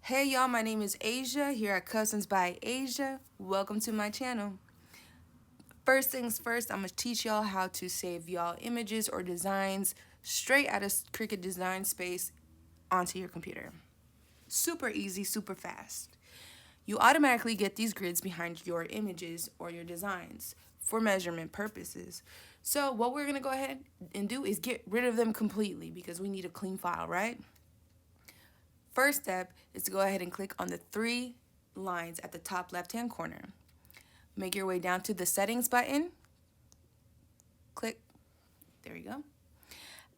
Hey y'all, my name is Asia here at Cousins by Asia. Welcome to my channel. First things first, I'm going to teach y'all how to save y'all images or designs straight out of Cricut Design Space onto your computer. Super easy, super fast. You automatically get these grids behind your images or your designs for measurement purposes. So what we're going to go ahead and do is get rid of them completely because we need a clean file, right? First step is to go ahead and click on the three lines at the top left-hand corner. Make your way down to the settings button. Click. There you go.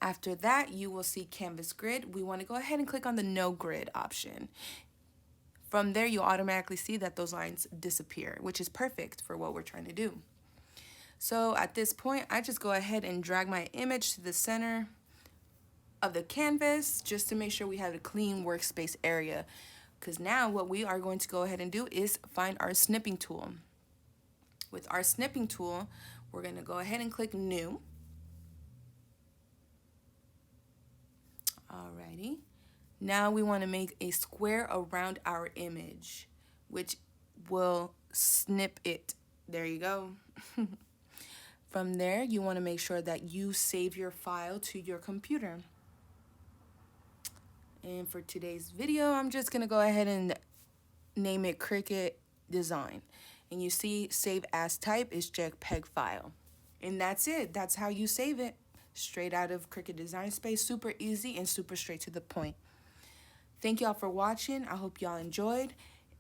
After that, you will see canvas grid. We want to go ahead and click on the no grid option. From there, you'll automatically see that those lines disappear, which is perfect for what we're trying to do. So at this point, I just go ahead and drag my image to the center of the canvas just to make sure we have a clean workspace area. Because now what we are going to go ahead and do is find our snipping tool. With our snipping tool, we're going to go ahead and click new. Alrighty. Now we want to make a square around our image, which will snip it. There you go. From there, you want to make sure that you save your file to your computer. And for today's video, I'm just going to go ahead and name it Cricut Design. And you see save as type is JPEG file. And that's it. That's how you save it. Straight out of Cricut Design Space. Super easy and super straight to the point. Thank y'all for watching. I hope y'all enjoyed.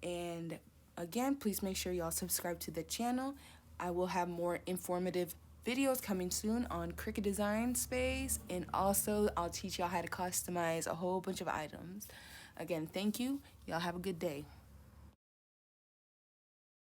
And again, please make sure y'all subscribe to the channel. I will have more informative videos coming soon on Cricut Design Space, and also I'll teach y'all how to customize a whole bunch of items. Again, thank you. Y'all have a good day.